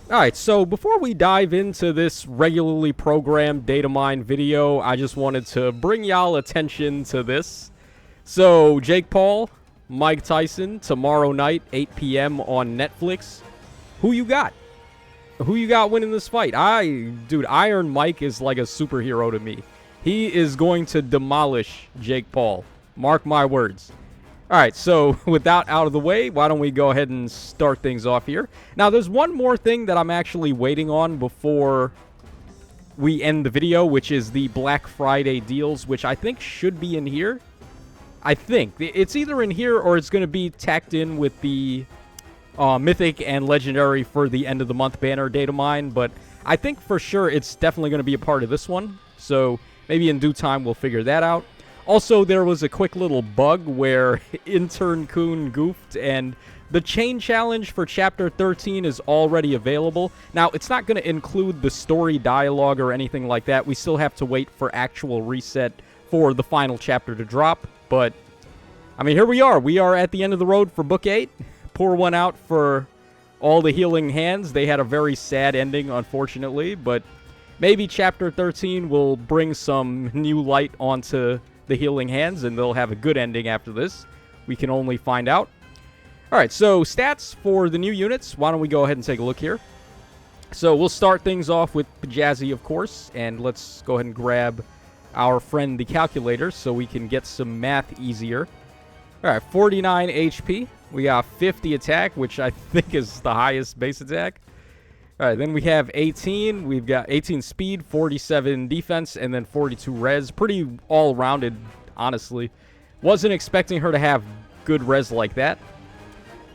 Alright, so before we dive into this regularly programmed Datamine video, I just wanted to bring y'all attention to this. So, Jake Paul, Mike Tyson, tomorrow night, 8 p.m. on Netflix. Who you got? Who you got winning this fight? Dude, Iron Mike is like a superhero to me. He is going to demolish Jake Paul. Mark my words. Alright, so with that out of the way, why don't we go ahead and start things off here. Now, there's one more thing that I'm actually waiting on before we end the video, which is the Black Friday deals, which I think should be in here. I think. It's either in here or it's going to be tacked in with the Mythic and Legendary for the end of the month banner data mine, but I think for sure it's definitely going to be a part of this one. So maybe in due time we'll figure that out. Also, there was a quick little bug where Intern Coon goofed, and the chain challenge for Chapter 13 is already available. Now, it's not going to include the story dialogue or anything like that. We still have to wait for actual reset for the final chapter to drop. But, I mean, here we are. We are at the end of the road for Book 8. Pour one out for all the healing hands. They had a very sad ending, unfortunately. But maybe Chapter 13 will bring some new light onto the healing hands, and they'll have a good ending after this. We can only find out. Alright, so stats for the new units. Why don't we go ahead and take a look here. So we'll start things off with Pjazi, of course, and let's go ahead and grab our friend the calculator so we can get some math easier. Alright, 49 HP. We got 50 attack, which I think is the highest base attack. Alright, then we have 18. We've got 18 speed, 47 defense, and then 42 res. Pretty all-rounded, honestly. Wasn't expecting her to have good res like that.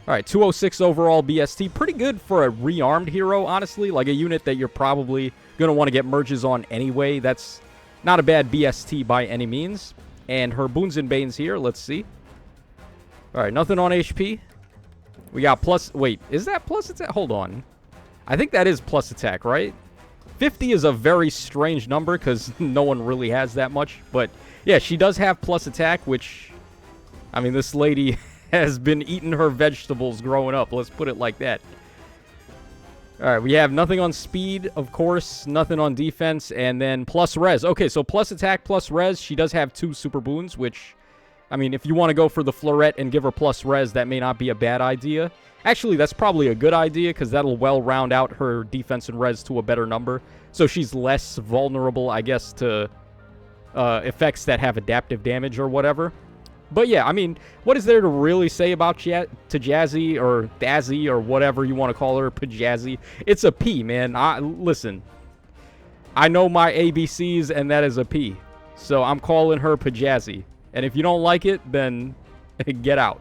Alright, 206 overall BST. Pretty good for a rearmed hero, honestly. Like a unit that you're probably going to want to get merges on anyway. That's not a bad BST by any means. And her boons and banes here, let's see. Alright, nothing on HP. We got plus... Wait, is that plus attack? Hold on. I think that is plus attack, right? 50 is a very strange number because no one really has that much. But, yeah, she does have plus attack, which... I mean, this lady has been eating her vegetables growing up. Let's put it like that. Alright, we have nothing on speed, of course. Nothing on defense. And then plus res. Okay, so plus attack, plus res. She does have 2 super boons, which... I mean, if you want to go for the Floret and give her plus res, that may not be a bad idea. Actually, that's probably a good idea, because that'll well round out her defense and res to a better number. So she's less vulnerable, I guess, to effects that have adaptive damage or whatever. But yeah, I mean, what is there to really say about Pjazi or Pazzi or whatever you want to call her, Pjazi? It's a P, man. Listen, I know my ABCs, and that is a P. So I'm calling her Pjazi. And if you don't like it, then get out.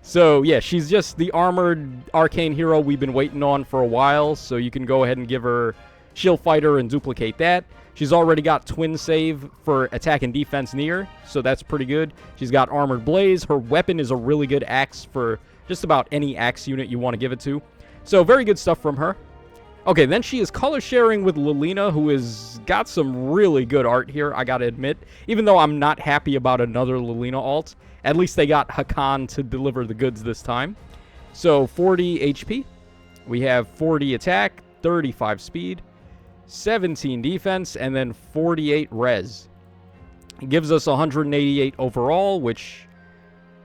So, yeah, she's just the armored arcane hero we've been waiting on for a while. So you can go ahead and give her Shield Fighter and duplicate that. She's already got Twin Save for attack and defense near, so that's pretty good. She's got Armored Blaze. Her weapon is a really good axe for just about any axe unit you want to give it to. So, very good stuff from her. Okay, then she is color sharing with Lilina, who has got some really good art here, I gotta admit. Even though I'm not happy about another Lilina alt, at least they got Hakan to deliver the goods this time. So, 40 HP. We have 40 attack, 35 speed, 17 defense, and then 48 res. It gives us 188 overall, which...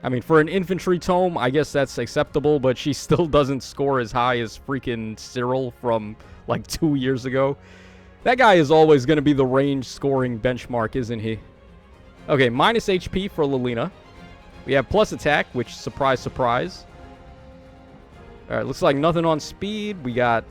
I mean, for an infantry tome, I guess that's acceptable, but she still doesn't score as high as freaking Cyril from, like, 2 years ago. That guy is always going to be the range scoring benchmark, isn't he? Okay, minus HP for Lilina. We have plus attack, which, surprise, surprise. Alright, looks like nothing on speed. We got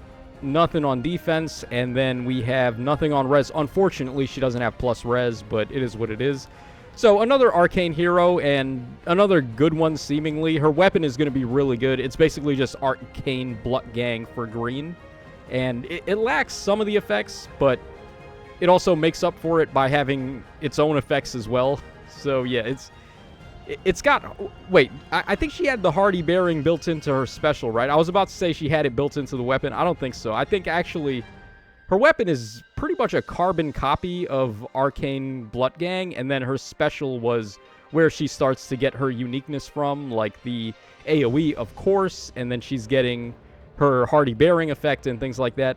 nothing on defense, and then we have nothing on res. Unfortunately, she doesn't have plus res, but it is what it is. So, another arcane hero, and another good one, seemingly. Her weapon is going to be really good. It's basically just arcane Blut Gang for green. And it lacks some of the effects, but it also makes up for it by having its own effects as well. So, yeah, it's got... Wait, I think she had the Hardy Bearing built into her special, right? I was about to say she had it built into the weapon. I don't think so. I think, actually... Her weapon is pretty much a carbon copy of Arcane Blut Gang, and then her special was where she starts to get her uniqueness from, like the AoE, of course, and then she's getting her hardy bearing effect and things like that.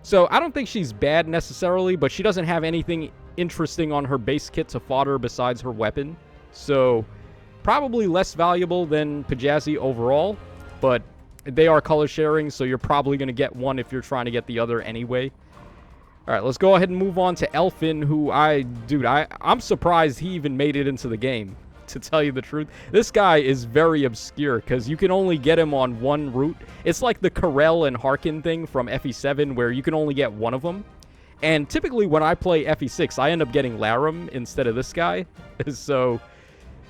So I don't think she's bad necessarily, but she doesn't have anything interesting on her base kit to fodder besides her weapon. So probably less valuable than Pjazi overall, but they are color sharing, so you're probably going to get one if you're trying to get the other anyway. All right, let's go ahead and move on to Elfin, who I'm surprised he even made it into the game, to tell you the truth. This guy is very obscure because you can only get him on one route. It's like the Corel and Harkin thing from FE7 where you can only get one of them. And typically when I play FE6, I end up getting Larum instead of this guy. So,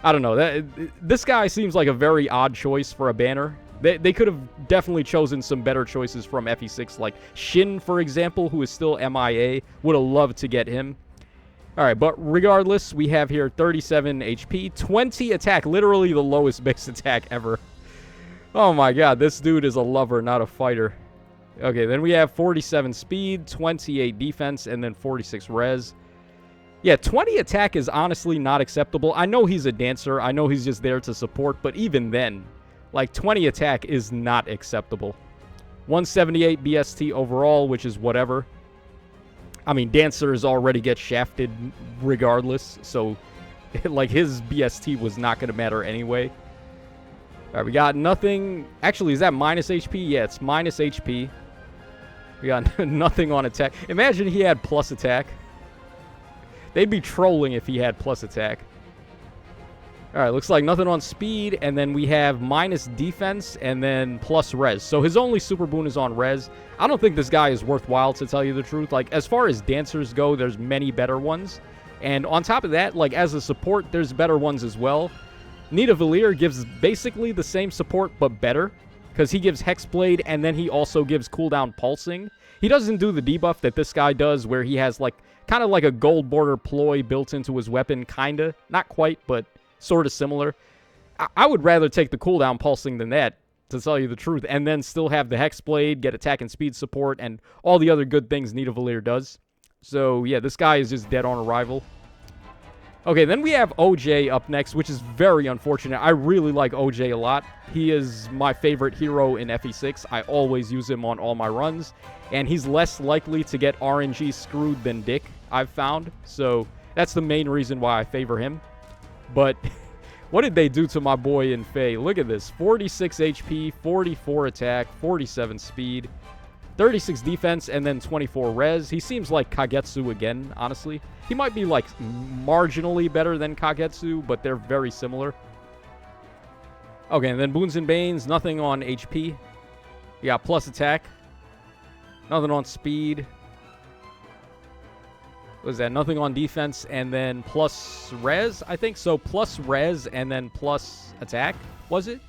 I don't know. This guy seems like a very odd choice for a banner. They could have definitely chosen some better choices from FE6, like Shin, for example, who is still MIA. Would have loved to get him. All right, but regardless, we have here 37 HP, 20 attack, literally the lowest base attack ever. Oh my god, this dude is a lover, not a fighter. Okay, then we have 47 speed, 28 defense, and then 46 res. Yeah, 20 attack is honestly not acceptable. I know he's a dancer. I know he's just there to support, but even then, like, 20 attack is not acceptable. 178 BST overall, which is whatever. I mean, dancers already get shafted regardless, so, like, his BST was not going to matter anyway. All right, we got nothing. Actually, is that minus HP? Yeah, it's minus HP. We got nothing on attack. Imagine he had plus attack. They'd be trolling if he had plus attack. All right, looks like nothing on speed, and then we have minus defense and then plus res. So his only super boon is on res. I don't think this guy is worthwhile, to tell you the truth. Like, as far as dancers go, there's many better ones. And on top of that, like, as a support, there's better ones as well. Nidavellir gives basically the same support, but better, because he gives Hexblade, and then he also gives cooldown pulsing. He doesn't do the debuff that this guy does, where he has, like, kind of like a gold border ploy built into his weapon, kinda. Not quite, but sort of similar. I would rather take the cooldown pulsing than that, to tell you the truth, and then still have the Hexblade, get attack and speed support, and all the other good things Nidavellir does. So, yeah, this guy is just dead on arrival. Okay, then we have OJ up next, which is very unfortunate. I really like OJ a lot. He is my favorite hero in FE6. I always use him on all my runs, and he's less likely to get RNG screwed than Dick, I've found. So that's the main reason why I favor him. But what did they do to my boy in Fae? Look at this. 46 HP, 44 attack, 47 speed, 36 defense, and then 24 res. He seems like Kagetsu again, honestly. He might be, like, marginally better than Kagetsu, but they're very similar. Okay, and then Boons and Banes, nothing on HP. Yeah, plus attack. Nothing on speed. What was that? Nothing on defense, and then plus res, I think. So plus res, and then plus attack, was it?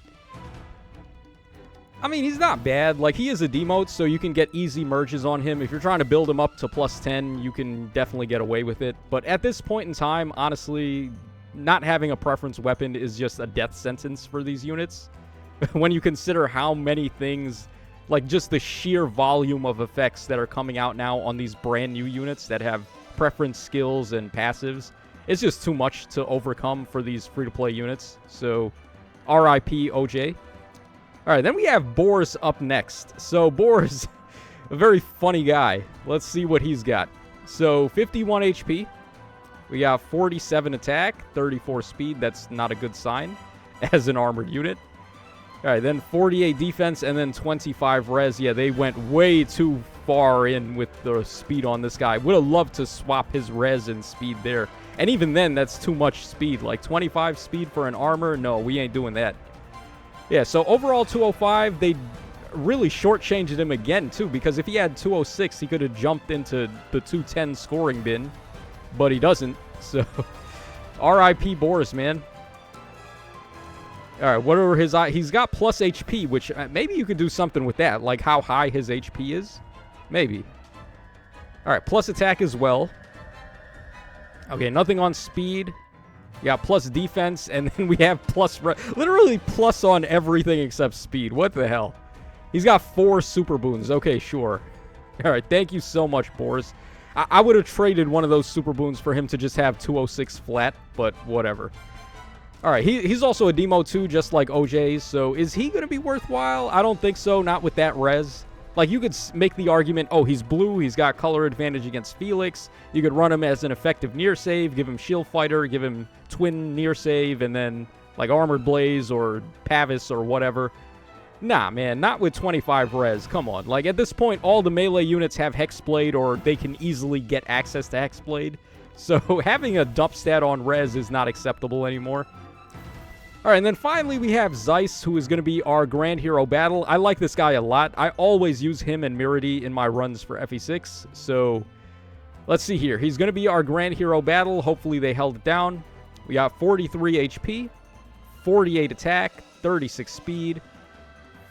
I mean, he's not bad. Like, he is a demote, so you can get easy merges on him. If you're trying to build him up to plus 10, you can definitely get away with it. But at this point in time, honestly, not having a preference weapon is just a death sentence for these units. When you consider how many things, like just the sheer volume of effects that are coming out now on these brand new units that have preference skills and passives, it's just too much to overcome for these free-to-play units. So, RIP OJ. All right, then we have Boris up next. So Boris, a very funny guy. Let's see what he's got. So 51 HP. We got 47 attack, 34 speed. That's not a good sign as an armored unit. All right, then 48 defense and then 25 res. Yeah, they went way too far in with the speed on this guy. Would have loved to swap his res and speed there. And even then, that's too much speed. Like 25 speed for an armor? No, we ain't doing that. Yeah, so overall 205, they really shortchanged him again, too, because if he had 206, he could have jumped into the 210 scoring bin, but he doesn't, so RIP Boris, man. All right, what are his... He's got plus HP, which maybe you could do something with that, like how high his HP is. Maybe. All right, plus attack as well. Okay, nothing on speed. Yeah, plus defense, and then we have plus... Literally plus on everything except speed. What the hell? He's got 4 super boons. Okay, sure. All right, thank you so much, Boris. I would have traded one of those super boons for him to just have 206 flat, but whatever. All right, he's also a demo too, just like OJ's. So is he going to be worthwhile? I don't think so, not with that res. Like, you could make the argument, oh, he's blue, he's got color advantage against Felix. You could run him as an effective near save, give him shield fighter, give him twin near save, and then like armored blaze or Pavis or whatever. Nah, man, not with 25 res. Come on. Like, at this point, all the melee units have Hexblade, or they can easily get access to Hexblade. So having a dump stat on res is not acceptable anymore. All right, and then finally we have Zeiss, who is going to be our Grand Hero Battle. I like this guy a lot. I always use him and Miridi in my runs for FE6. So let's see here. He's going to be our Grand Hero Battle. Hopefully they held it down. We got 43 HP, 48 attack, 36 speed,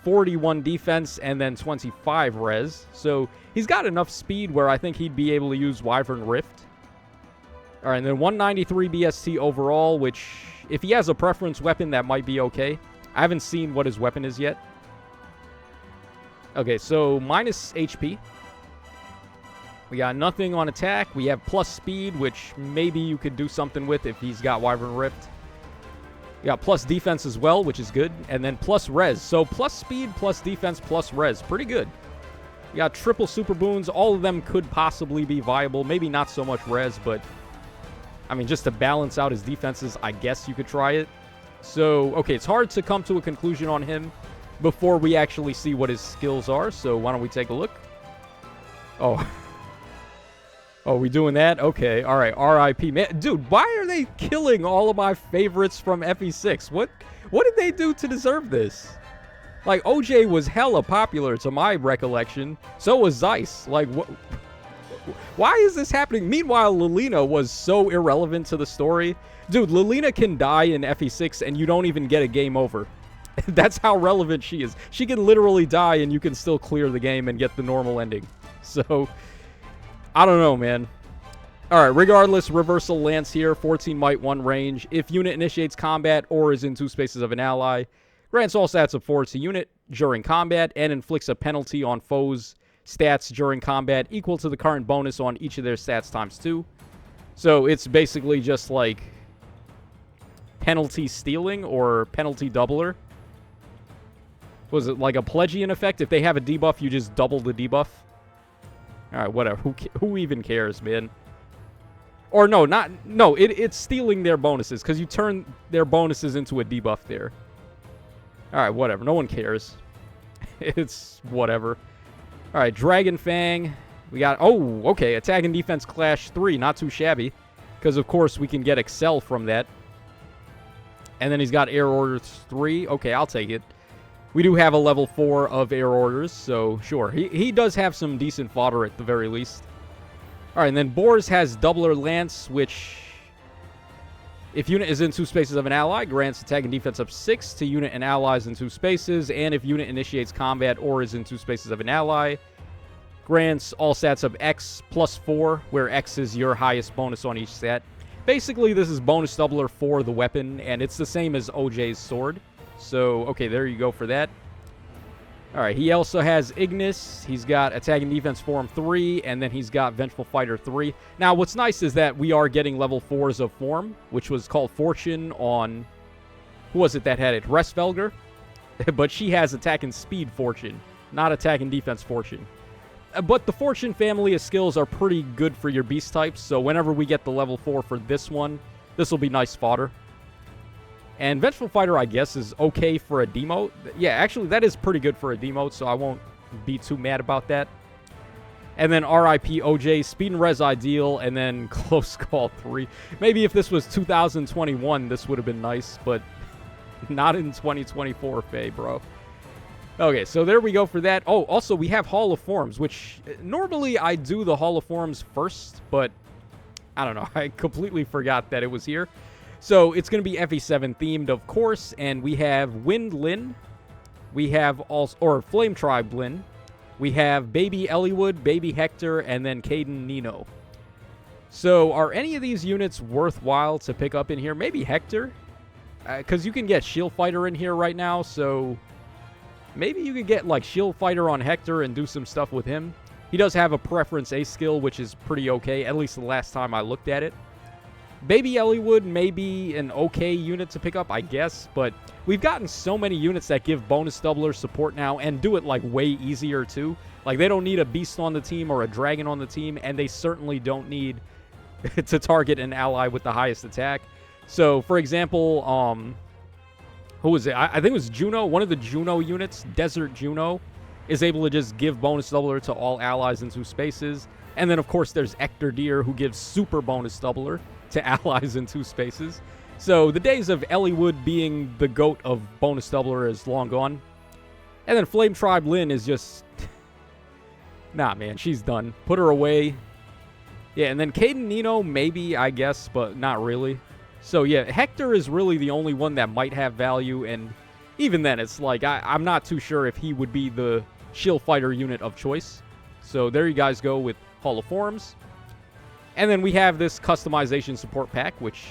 41 defense, and then 25 res. So he's got enough speed where I think he'd be able to use Wyvern Rift. All right, and then 193 BST overall, which, if he has a preference weapon, that might be okay. I haven't seen what his weapon is yet. Okay, so minus HP. We got nothing on attack. We have plus speed, which maybe you could do something with if he's got Wyvern Rift. We got plus defense as well, which is good. And then plus res. So plus speed, plus defense, plus res. Pretty good. We got triple super boons. All of them could possibly be viable. Maybe not so much res, but I mean, just to balance out his defenses, I guess you could try it. So, okay, it's hard to come to a conclusion on him before we actually see what his skills are. So why don't we take a look? Oh. Oh, we doing that? Okay, all right, RIP. Man, dude, why are they killing all of my favorites from FE6? What did they do to deserve this? Like, OJ was hella popular to my recollection. So was Zeiss. Like, what? Why is this happening? Meanwhile, Lilina was so irrelevant to the story. Dude, Lilina can die in FE6 and you don't even get a game over. That's how relevant she is. She can literally die and you can still clear the game and get the normal ending. So, I don't know, man. Alright, regardless, reversal lance here. 14 might, 1 range. If unit initiates combat or is in 2 spaces of an ally, grants all stats of 4 to unit during combat and inflicts a penalty on foes' stats during combat equal to the current bonus on each of their stats times 2. So it's basically just like penalty stealing or penalty doubler. Was it like a Pledgian effect? If they have a debuff, you just double the debuff. Alright, whatever. Who even cares, man? Or no, it's stealing their bonuses because you turn their bonuses into a debuff there. Alright, whatever. No one cares. It's whatever. Alright, Dragon Fang. We got, oh, okay, Attack and Defense Clash 3. Not too shabby. Because, of course, we can get Excel from that. And then he's got Air Orders 3. Okay, I'll take it. We do have a level 4 of Air Orders, so sure. He does have some decent fodder at the very least. Alright, and then Boars has Doubler Lance, which, if unit is in 2 spaces of an ally, grants attack and defense up 6 to unit and allies in 2 spaces. And if unit initiates combat or is in 2 spaces of an ally, grants all stats of X plus 4, where X is your highest bonus on each stat. Basically, this is bonus doubler for the weapon, and it's the same as OJ's sword. So, okay, there you go for that. Alright, he also has Ignis. He's got Attack and Defense Form 3, and then he's got Vengeful Fighter 3. Now, what's nice is that we are getting level 4s of Form, which was called Fortune on... Who was it that had it? Restvelger? But she has Attack and Speed Fortune, not Attack and Defense Fortune. But the Fortune family of skills are pretty good for your beast types, so whenever we get the level 4 for this one, this will be nice fodder. And Vengeful Fighter, I guess, is okay for a demote. Yeah, actually, that is pretty good for a demote, so I won't be too mad about that. And then RIP OJ, Speed and Res Ideal, and then Close Call 3. Maybe if this was 2021, this would have been nice, but not in 2024, Faye, bro. Okay, so there we go for that. Oh, also, we have Hall of Forms, which normally I do the Hall of Forms first, but I don't know. I completely forgot that it was here. So it's going to be FE7 themed, of course, and we have Wind Lyn. We have also, or Flame Tribe Lyn. We have Baby Elliewood, Baby Hector, and then Caden Nino. So are any of these units worthwhile to pick up in here? Maybe Hector, because you can get Shield Fighter in here right now, so maybe you could get like Shield Fighter on Hector and do some stuff with him. He does have a preference A skill, which is pretty okay, at least the last time I looked at it. Baby Eliwood may be an okay unit to pick up, I guess, but we've gotten so many units that give bonus doubler support now and do it, like, way easier, too. Like, they don't need a beast on the team or a dragon on the team, and they certainly don't need to target an ally with the highest attack. So, for example, who was it? I think it was Juno. One of the Juno units, Desert Juno, is able to just give bonus doubler to all allies in 2 spaces. And then, of course, there's Ector Deer, who gives super bonus doubler to allies in 2 spaces. So the days of Eliwood being the GOAT of bonus doubler is long gone. And then Flame Tribe Lyn is just... nah, man, she's done. Put her away. Yeah, and then Caden Nino, maybe, I guess, but not really. So yeah, Hector is really the only one that might have value, and even then, it's like, I'm not too sure if he would be the shield fighter unit of choice. So there you guys go with Hall of Forms. And then we have this customization support pack, which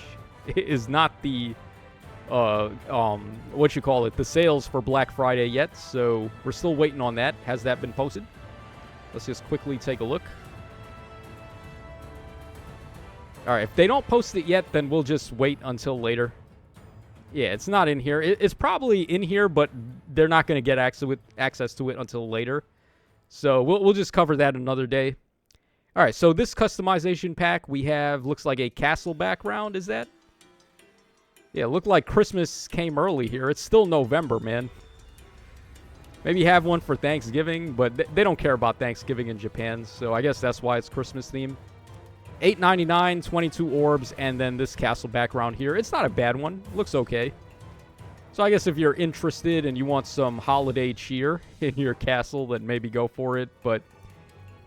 is not the, what you call it, the sales for Black Friday yet. So we're still waiting on that. Has that been posted? Let's just quickly take a look. All right, if they don't post it yet, then we'll just wait until later. Yeah, it's not in here. It's probably in here, but they're not going to get access to it until later. So we'll just cover that another day. All right, so this customization pack we have looks like a castle background. Is that? Yeah, looked like Christmas came early here. It's still November, man. Maybe have one for Thanksgiving, but they don't care about Thanksgiving in Japan, so I guess that's why it's Christmas themed. $8.99, 22 orbs, and then this castle background here. It's not a bad one. Looks okay. So I guess if you're interested and you want some holiday cheer in your castle, then maybe go for it. But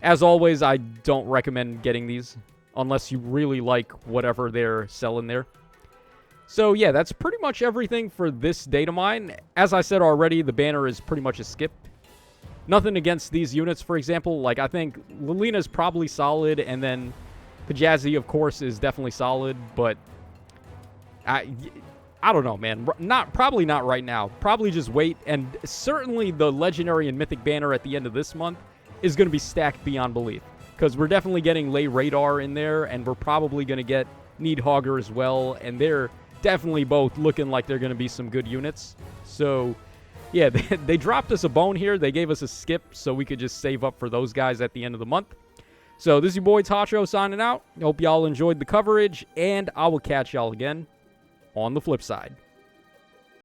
as always, I don't recommend getting these unless you really like whatever they're selling there. So yeah, that's pretty much everything for this data mine. As I said already, the banner is pretty much a skip. Nothing against these units, for example. Like, I think Lilina's probably solid, and then Pjazi, of course, is definitely solid, but I don't know, man. Probably not right now. Probably just wait, and certainly the Legendary and Mythic banner at the end of this month is going to be stacked beyond belief, because we're definitely getting Lay Radar in there, and we're probably going to get Needhogger as well, and they're definitely both looking like they're going to be some good units. So, yeah, they dropped us a bone here. They gave us a skip so we could just save up for those guys at the end of the month. So this is your boy Tacho signing out. Hope y'all enjoyed the coverage, and I will catch y'all again on the flip side.